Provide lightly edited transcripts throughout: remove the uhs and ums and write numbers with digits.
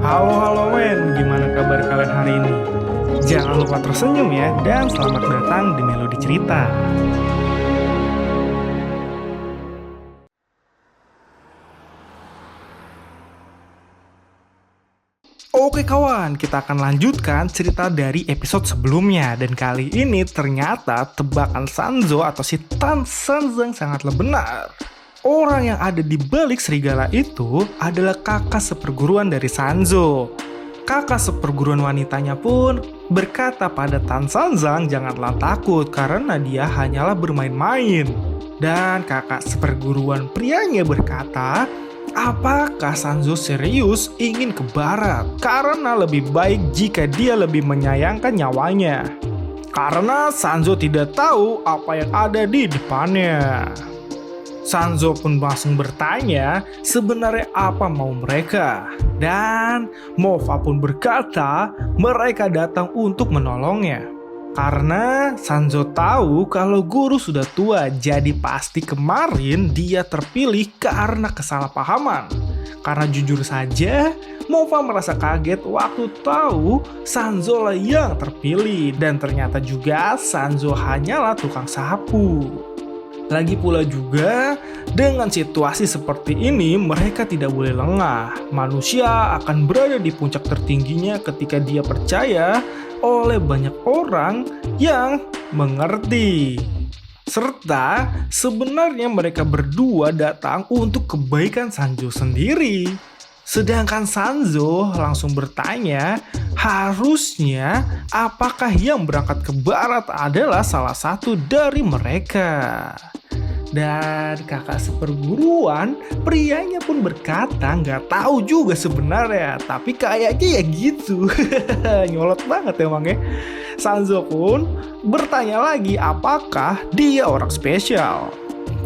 Halo men, gimana kabar kalian hari ini? Jangan lupa tersenyum ya, dan selamat datang di Melodi Cerita. Oke kawan, kita akan lanjutkan cerita dari episode sebelumnya. Dan kali ini ternyata tebakan Sanzo atau si Tan Sanzang sangatlah benar. Orang yang ada di balik serigala itu adalah kakak seperguruan dari Sanzo. Kakak seperguruan wanitanya pun berkata pada Tan Sanzang janganlah takut karena dia hanyalah bermain-main. Dan kakak seperguruan prianya berkata, apakah Sanzo serius ingin ke barat? Karena lebih baik jika dia lebih menyayangkan nyawanya. Karena Sanzo tidak tahu apa yang ada di depannya. Sanzo pun langsung bertanya sebenarnya apa mau mereka. Dan Mova pun berkata mereka datang untuk menolongnya. Karena Sanzo tahu kalau guru sudah tua, jadi pasti kemarin dia terpilih karena kesalahpahaman. Karena jujur saja, Mova merasa kaget waktu tahu Sanzo lah yang terpilih. Dan ternyata juga Sanzo hanyalah tukang sapu. Lagi pula juga, dengan situasi seperti ini mereka tidak boleh lengah. Manusia akan berada di puncak tertingginya ketika dia percaya oleh banyak orang yang mengerti. Serta sebenarnya mereka berdua datang untuk kebaikan Sanzo sendiri. Sedangkan Sanzo langsung bertanya, harusnya apakah yang berangkat ke barat adalah salah satu dari mereka? Dan kakak seperguruan prianya pun berkata nggak tahu juga sebenarnya, tapi kayaknya ya gitu. Nyolot banget emang ya. Sanzo pun bertanya lagi apakah dia orang spesial.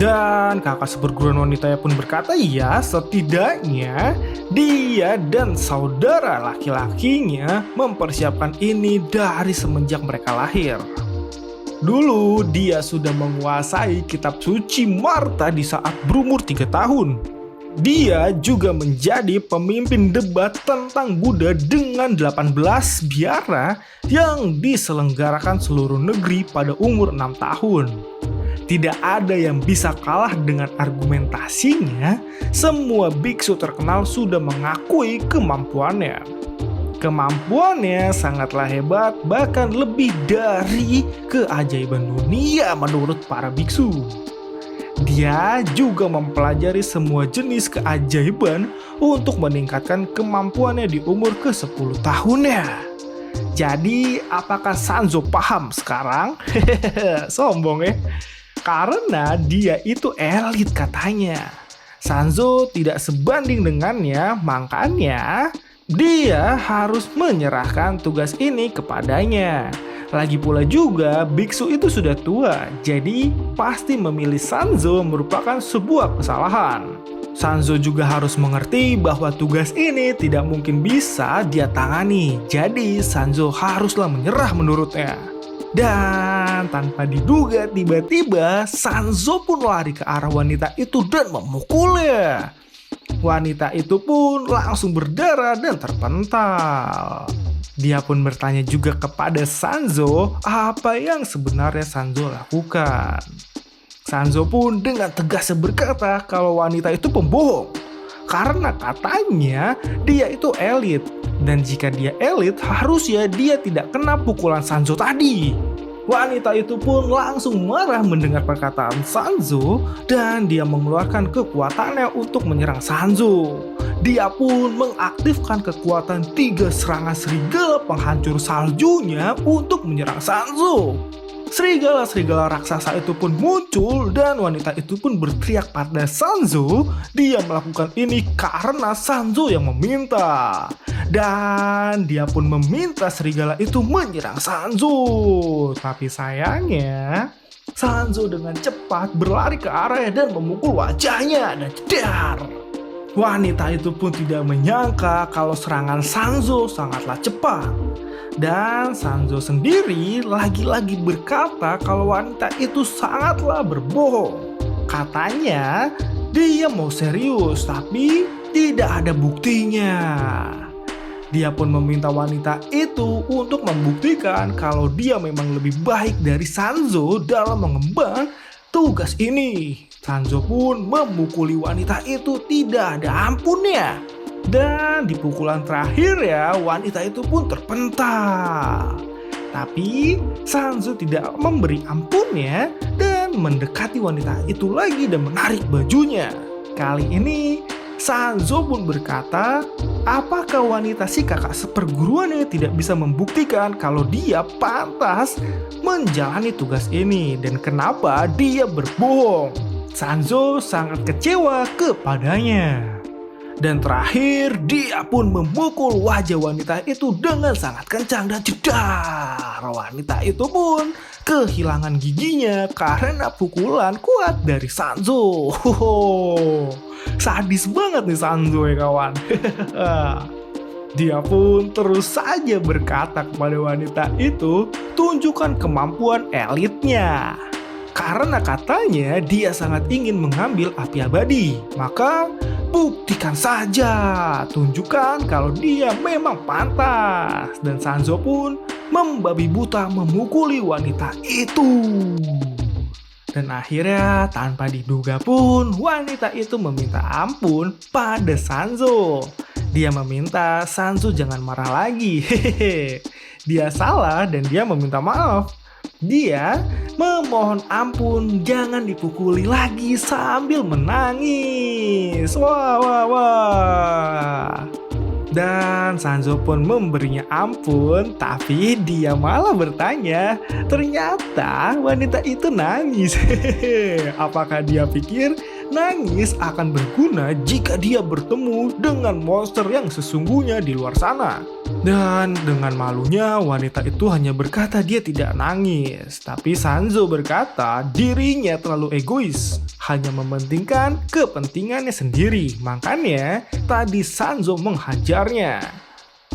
Dan kakak seperguruan wanitanya pun berkata ya, setidaknya dia dan saudara laki-lakinya mempersiapkan ini dari semenjak mereka lahir. Dulu dia sudah menguasai kitab suci Marta di saat berumur 3 tahun. Dia juga menjadi pemimpin debat tentang Buddha dengan 18 biara yang diselenggarakan seluruh negeri pada umur 6 tahun. Tidak ada yang bisa kalah dengan argumentasinya. Semua biksu terkenal sudah mengakui kemampuannya. Kemampuannya sangatlah hebat, bahkan lebih dari keajaiban dunia menurut para biksu. Dia juga mempelajari semua jenis keajaiban untuk meningkatkan kemampuannya di umur ke-10 tahunnya. Jadi, apakah Sanzo paham sekarang? Sombong ya. Karena dia itu elit katanya. Sanzo tidak sebanding dengannya, makanya dia harus menyerahkan tugas ini kepadanya. Lagi pula juga biksu itu sudah tua, jadi pasti memilih Sanzo merupakan sebuah kesalahan. Sanzo juga harus mengerti bahwa tugas ini tidak mungkin bisa dia tangani, jadi Sanzo haruslah menyerah menurutnya. Dan tanpa diduga tiba-tiba Sanzo pun lari ke arah wanita itu dan memukulnya. Wanita itu pun langsung berdarah dan terpental. Dia pun bertanya juga kepada Sanzo apa yang sebenarnya Sanzo lakukan. Sanzo pun dengan tegas berkata kalau wanita itu pembohong. Karena katanya dia itu elit. Dan jika dia elit harusnya dia tidak kena pukulan Sanzo tadi. Wanita itu pun langsung marah mendengar perkataan Sanzo dan dia mengeluarkan kekuatannya untuk menyerang Sanzo. Dia pun mengaktifkan kekuatan 3 serangan serigala penghancur saljunya untuk menyerang Sanzo. Serigala-serigala raksasa itu pun muncul dan wanita itu pun berteriak pada Sanzo. Dia melakukan ini karena Sanzo yang meminta. Dan dia pun meminta serigala itu menyerang Sanzo. Tapi sayangnya Sanzo dengan cepat berlari ke arahnya dan memukul wajahnya dan jedar. Wanita itu pun tidak menyangka kalau serangan Sanzo sangatlah cepat. Dan Sanzo sendiri lagi-lagi berkata kalau wanita itu sangatlah berbohong. Katanya dia mau serius tapi tidak ada buktinya. Dia pun meminta wanita itu untuk membuktikan kalau dia memang lebih baik dari Sanzo dalam mengemban tugas ini. Sanzo pun memukuli wanita itu tidak ada ampunnya. Dan di pukulan terakhir ya, wanita itu pun terpental. Tapi Sanzo tidak memberi ampunnya dan mendekati wanita itu lagi dan menarik bajunya. Kali ini Sanzo pun berkata, apakah wanita si kakak seperguruannya tidak bisa membuktikan kalau dia pantas menjalani tugas ini dan kenapa dia berbohong? Sanzo sangat kecewa kepadanya. Dan terakhir, dia pun memukul wajah wanita itu dengan sangat kencang dan jedar. Wanita itu pun kehilangan giginya karena pukulan kuat dari Sanzo. Sadis banget nih Sanzo ya kawan. Dia pun terus saja berkata kepada wanita itu, tunjukkan kemampuan elitnya. Karena katanya dia sangat ingin mengambil api abadi. Maka buktikan saja, tunjukkan kalau dia memang pantas. Dan Sanzo pun membabi buta memukuli wanita itu. Dan akhirnya tanpa diduga pun wanita itu meminta ampun pada Sanzo. Dia meminta Sanzo jangan marah lagi. Dia salah dan dia meminta maaf. Dia memohon ampun jangan dipukuli lagi sambil menangis. Wah. Dan Sanzo pun memberinya ampun, tapi dia malah bertanya, ternyata wanita itu nangis. Apakah dia pikir nangis akan berguna jika dia bertemu dengan monster yang sesungguhnya di luar sana? Dan dengan malunya wanita itu hanya berkata dia tidak nangis. Tapi Sanzo berkata dirinya terlalu egois, hanya mementingkan kepentingannya sendiri. Makanya tadi Sanzo menghajarnya.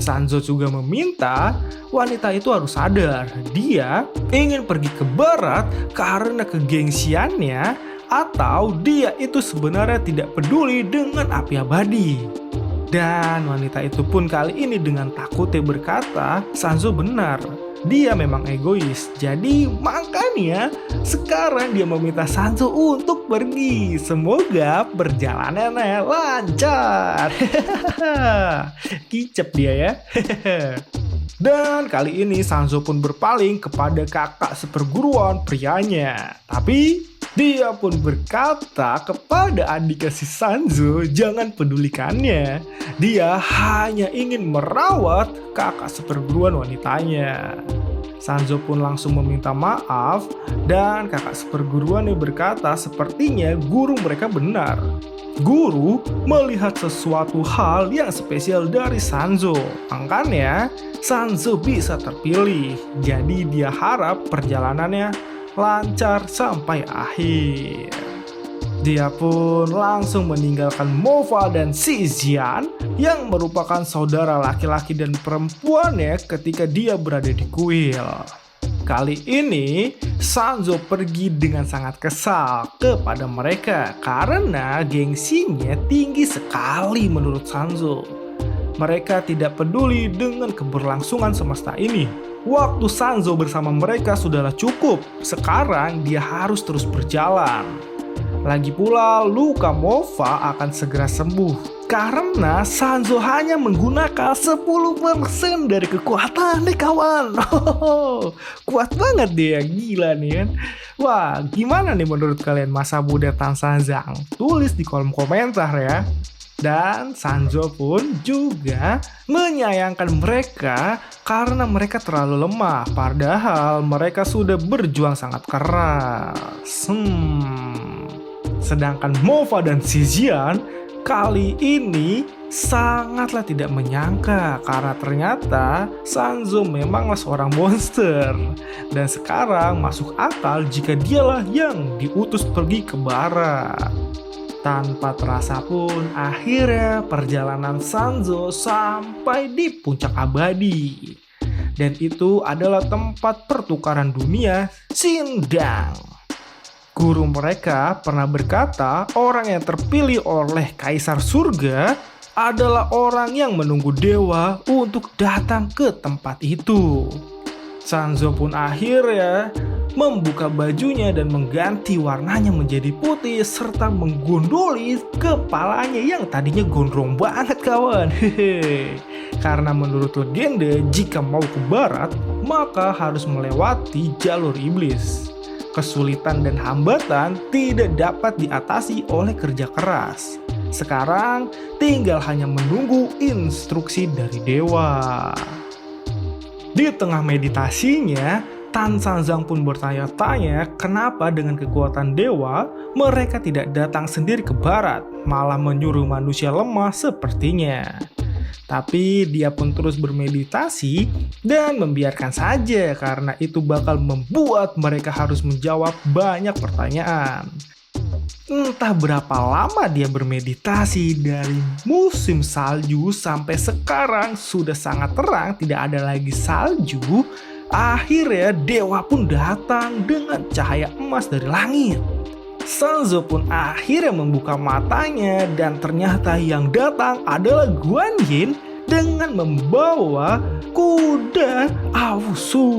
Sanzo juga meminta wanita itu harus sadar dia ingin pergi ke barat karena kegengsiannya, atau dia itu sebenarnya tidak peduli dengan api abadi. Dan wanita itu pun kali ini dengan takutnya berkata, Sanzo benar, dia memang egois. Jadi makanya sekarang dia meminta Sanzo untuk pergi. Semoga perjalanannya lancar. Kicep dia ya. Dan kali ini Sanzo pun berpaling kepada kakak seperguruan prianya. Tapi dia pun berkata kepada adik si Sanzo, jangan pedulikannya. Dia hanya ingin merawat kakak seperguruan wanitanya. Sanzo pun langsung meminta maaf dan kakak seperguruannya berkata sepertinya guru mereka benar. Guru melihat sesuatu hal yang spesial dari Sanzo. Makanya Sanzo bisa terpilih. Jadi dia harap perjalanannya lancar sampai akhir. Dia pun langsung meninggalkan Mova dan Xizian yang merupakan saudara laki-laki dan perempuannya ketika dia berada di kuil. Kali ini Sanzo pergi dengan sangat kesal kepada mereka karena gengsinya tinggi sekali menurut Sanzo. Mereka tidak peduli dengan keberlangsungan semesta ini. Waktu Sanzo bersama mereka sudahlah cukup. Sekarang dia harus terus berjalan. Lagi pula luka Mova akan segera sembuh karena Sanzo hanya menggunakan 10% dari kekuatan nih kawan. Kuat banget dia, gila nih kan. Wah, gimana nih menurut kalian masa muda Tan Sanzang? Tulis di kolom komentar ya. Dan Sanzo pun juga menyayangkan mereka karena mereka terlalu lemah, padahal mereka sudah berjuang sangat keras. Sedangkan Mova dan Xizian kali ini sangatlah tidak menyangka karena ternyata Sanzo memanglah seorang monster. Dan sekarang masuk akal jika dialah yang diutus pergi ke barat. Tanpa terasa pun akhirnya perjalanan Sanzo sampai di puncak abadi. Dan itu adalah tempat pertukaran dunia Xingdang. Guru mereka pernah berkata orang yang terpilih oleh Kaisar Surga adalah orang yang menunggu dewa untuk datang ke tempat itu. Sanzo pun akhirnya membuka bajunya dan mengganti warnanya menjadi putih serta menggondoli kepalanya yang tadinya gondrong banget kawan. Karena menurut legenda jika mau ke barat maka harus melewati jalur iblis. Kesulitan dan hambatan tidak dapat diatasi oleh kerja keras. Sekarang tinggal hanya menunggu instruksi dari dewa. Di tengah meditasinya, Tan Sanzang pun bertanya-tanya kenapa dengan kekuatan dewa mereka tidak datang sendiri ke barat, malah menyuruh manusia lemah sepertinya. Tapi dia pun terus bermeditasi dan membiarkan saja karena itu bakal membuat mereka harus menjawab banyak pertanyaan. Entah berapa lama dia bermeditasi dari musim salju sampai sekarang sudah sangat terang tidak ada lagi salju. Akhirnya dewa pun datang dengan cahaya emas dari langit. Sanzo pun akhirnya membuka matanya dan ternyata yang datang adalah Guan Yin dengan membawa kuda Awusu.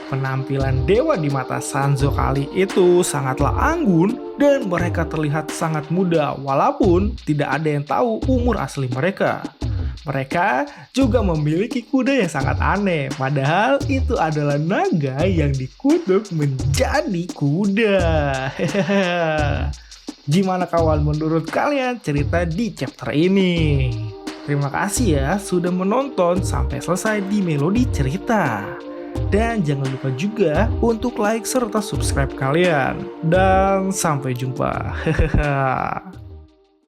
Penampilan dewa di mata Sanzo kali itu sangatlah anggun dan mereka terlihat sangat muda walaupun tidak ada yang tahu umur asli mereka. Mereka juga memiliki kuda yang sangat aneh, padahal itu adalah naga yang dikutuk menjadi kuda. Gimana kawan menurut kalian cerita di chapter ini? Terima kasih ya sudah menonton sampai selesai di Melodi Cerita. Dan jangan lupa juga untuk like serta subscribe kalian. Dan sampai jumpa.